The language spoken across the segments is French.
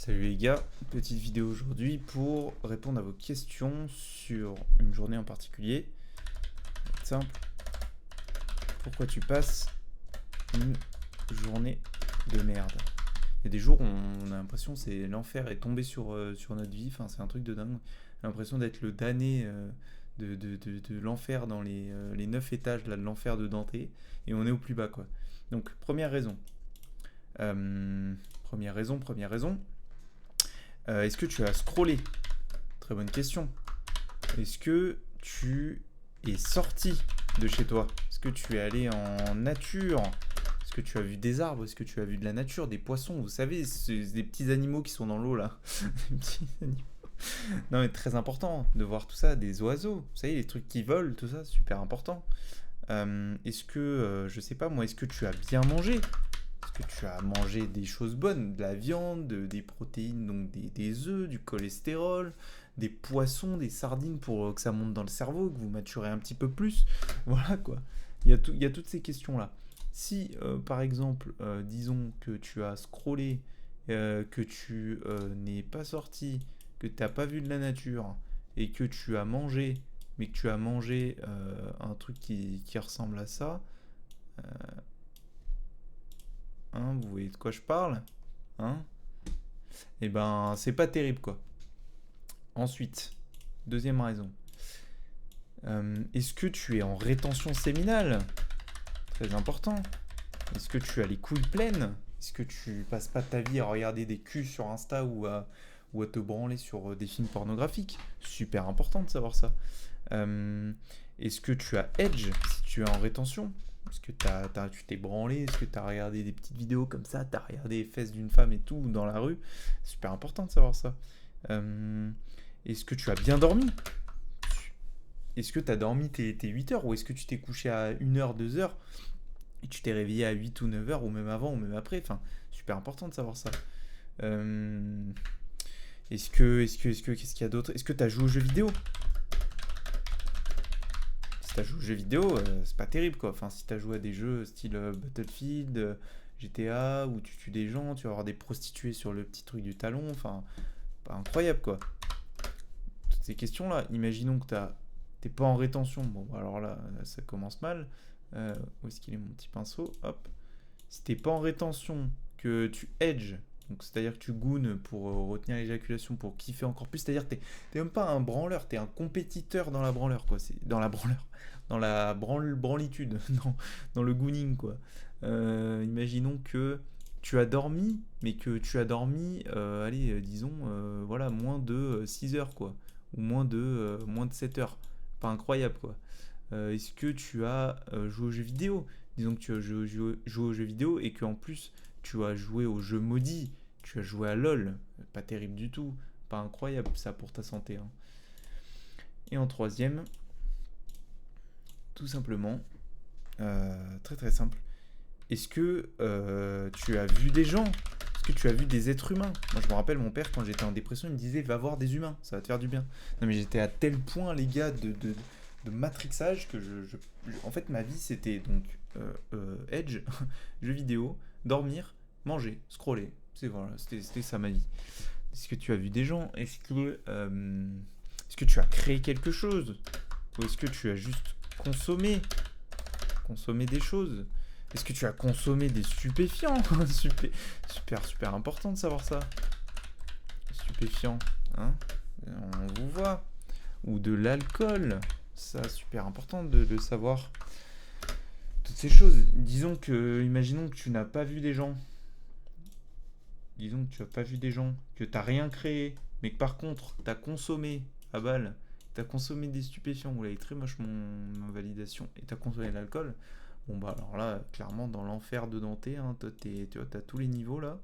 Salut les gars, petite vidéo aujourd'hui pour répondre à vos questions sur une journée en particulier. Simple. Pourquoi tu passes une journée de merde? Il y a des jours où on a l'impression que c'est l'enfer est tombé sur notre vie, enfin, c'est un truc de dingue. J'ai l'impression d'être le damné de l'enfer dans les 9 étages là, de l'enfer de Dante, et on est au plus bas quoi. Donc première raison. Première raison. Est-ce que tu as scrollé? Très bonne question. Est-ce que tu es sorti de chez toi? Est-ce que tu es allé en nature? Est-ce que tu as vu des arbres? Est-ce que tu as vu de la nature, des poissons? Vous savez, des petits animaux qui sont dans l'eau là. Des petits animaux. Non mais très important de voir tout ça, des oiseaux. Vous savez, les trucs qui volent, tout ça, super important. Est-ce que, je sais pas moi, est-ce que tu as bien mangé? Est-ce que tu as mangé des choses bonnes, de la viande, des protéines, donc des œufs, du cholestérol, des poissons, des sardines pour que ça monte dans le cerveau, que vous maturez un petit peu plus? Voilà quoi. Il y a toutes ces questions-là. Si, par exemple, disons que tu as scrollé, que tu n'es pas sorti, que tu n'as pas vu de la nature, et que tu as mangé, mais que tu as mangé un truc qui ressemble à ça, hein, vous voyez de quoi je parle, hein? Eh ben, c'est pas terrible, quoi. Ensuite, deuxième raison. Est-ce que tu es en rétention séminale? Très important. Est-ce que tu as les couilles pleines? Est-ce que tu passes pas ta vie à regarder des culs sur Insta ou à te branler sur des films pornographiques? Super important de savoir ça. Est-ce que tu as Edge si tu es en rétention? Est-ce que tu t'es branlé? Est-ce que tu as regardé des petites vidéos comme ça? Tu as regardé les fesses d'une femme et tout dans la rue? Super important de savoir ça. Est-ce que tu as bien dormi? Est-ce que tu as dormi tes 8 heures? Ou est-ce que tu t'es couché à 1 heure, 2 heures et tu t'es réveillé à 8 ou 9 heures, ou même avant, ou même après? Enfin, super important de savoir ça. Qu'est-ce qu'il y a d'autre? Est-ce que tu as joué aux jeux vidéo? Si tu as joué aux jeux vidéo, c'est pas terrible quoi. Enfin, si tu as joué à des jeux style Battlefield, GTA, où tu tues des gens, tu vas avoir des prostituées sur le petit truc du talon, enfin, pas incroyable quoi. Toutes ces questions-là, imaginons que t'es pas en rétention, bon, alors là, ça commence mal. Où est-ce qu'il est mon petit pinceau? Hop. Si t'es pas en rétention, que tu edge, donc c'est-à-dire que tu goones pour retenir l'éjaculation, pour kiffer encore plus, c'est-à-dire que t'es même pas un branleur, t'es un compétiteur dans la branleur, quoi. C'est dans la branleur, dans la branlitude, dans le gooning, quoi. Imaginons que tu as dormi, mais que tu as dormi, allez, disons, voilà, moins de 6 heures, quoi. Ou moins de 7 heures. Pas incroyable, quoi. Est-ce que tu as joué aux jeux vidéo? Disons que tu as joué aux jeux vidéo et qu'en plus tu as joué aux jeux maudits, tu as joué à LoL, pas terrible du tout, pas incroyable ça pour ta santé, hein. Et en troisième, tout simplement, très très simple, est-ce que tu as vu des gens? Est-ce que tu as vu des êtres humains? Moi je me rappelle mon père quand j'étais en dépression il me disait va voir des humains, ça va te faire du bien. Non mais j'étais à tel point les gars de matrixage que en fait ma vie c'était donc Edge, jeux vidéo, dormir, manger, scroller. Voilà, c'était ça ma vie. Est-ce que tu as vu des gens? Est-ce que tu as créé quelque chose? Ou est-ce que tu as juste consommé des choses? Est-ce que tu as consommé des stupéfiants? Super important de savoir ça. Stupéfiants, hein? On vous voit. Ou de l'alcool. Ça, super important de le savoir. Toutes ces choses. Imaginons que tu n'as pas vu des gens. Disons que tu n'as pas vu des gens, que tu n'as rien créé, mais que par contre, tu as consommé à balle, tu as consommé des stupéfiants, vous l'avez très moche ma validation, et tu as consommé de l'alcool. Bon bah alors là, clairement, dans l'enfer de Dante, hein, toi, tu as tous les niveaux là,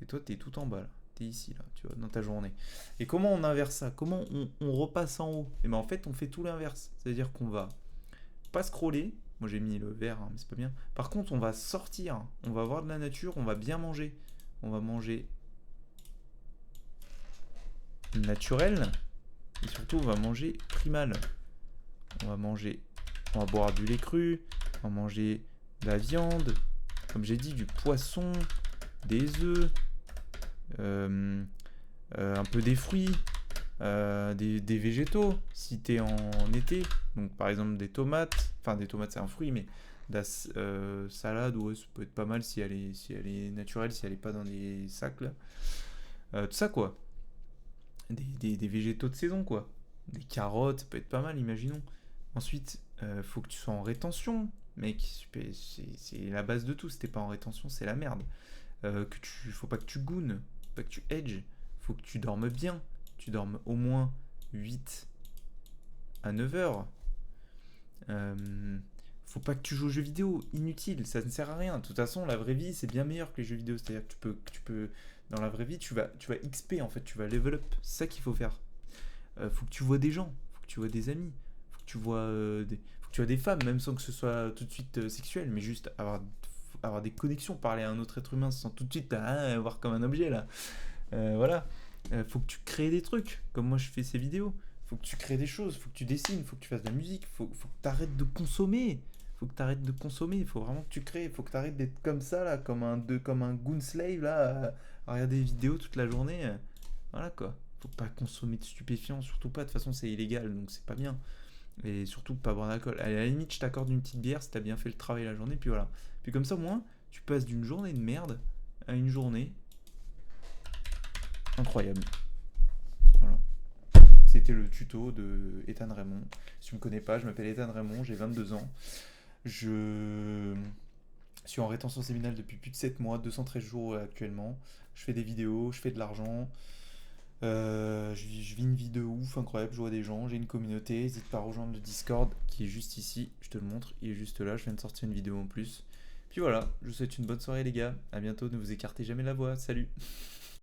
et toi, tu es tout en bas là. T'es ici là, tu vois, dans ta journée. Et comment on inverse ça? Comment on repasse en haut? Et ben en fait, on fait tout l'inverse. C'est-à-dire qu'on va pas scroller. Moi j'ai mis le vert, hein, mais c'est pas bien. Par contre, on va sortir, on va voir de la nature, on va bien manger. On va manger naturel et surtout on va manger primal. On va boire du lait cru, on va manger de la viande, comme j'ai dit, du poisson, des œufs, euh, un peu des fruits, des végétaux, si t'es en été. Donc par exemple des tomates, enfin des tomates c'est un fruit, mais de la salade, ouais, ça peut être pas mal si elle est naturelle, si elle est pas dans des sacs là. Tout ça quoi. Des végétaux de saison quoi. Des carottes, ça peut être pas mal, imaginons. Ensuite, faut que tu sois en rétention. Mec, c'est la base de tout. Si t'es pas en rétention, c'est la merde. Faut pas que tu gounes, faut pas que tu edge. Faut que tu dormes bien. Tu dormes au moins 8 à 9 heures. Faut pas que tu joues aux jeux vidéo, inutile, ça ne sert à rien. De toute façon, la vraie vie, c'est bien meilleur que les jeux vidéo. C'est-à-dire que tu peux, dans la vraie vie, tu vas XP en fait, tu vas level up. C'est ça qu'il faut faire. Faut que tu vois des gens, faut que tu vois des amis, faut que tu vois des femmes, même sans que ce soit tout de suite sexuel, mais juste avoir des connexions, parler à un autre être humain sans tout de suite voir comme un objet là. Voilà. Faut que tu crées des trucs, comme moi je fais ces vidéos. Faut que tu crées des choses, faut que tu dessines, faut que tu fasses de la musique, faut que tu arrêtes de consommer. Faut que tu arrêtes de consommer, il faut vraiment que tu crées, faut que tu arrêtes d'être comme ça là, comme un goon slave là, à regarder des vidéos toute la journée. Voilà quoi. Faut pas consommer de stupéfiants, surtout pas, de toute façon c'est illégal donc c'est pas bien. Et surtout pas boire d'alcool. À la limite, je t'accorde une petite bière si t'as bien fait le travail la journée, puis voilà. Puis comme ça, au moins, tu passes d'une journée de merde à une journée incroyable. Voilà. C'était le tuto de Ethan Raymond. Si tu me connais pas, je m'appelle Ethan Raymond, j'ai 22 ans. Je suis en rétention séminale depuis plus de 7 mois, 213 jours actuellement. Je fais des vidéos, je fais de l'argent. Je vis une vie de ouf, incroyable, je vois des gens, j'ai une communauté, n'hésite pas à rejoindre le Discord qui est juste ici, je te le montre, il est juste là, je viens de sortir une vidéo en plus. Puis voilà, je vous souhaite une bonne soirée les gars, à bientôt, ne vous écartez jamais la voix, salut.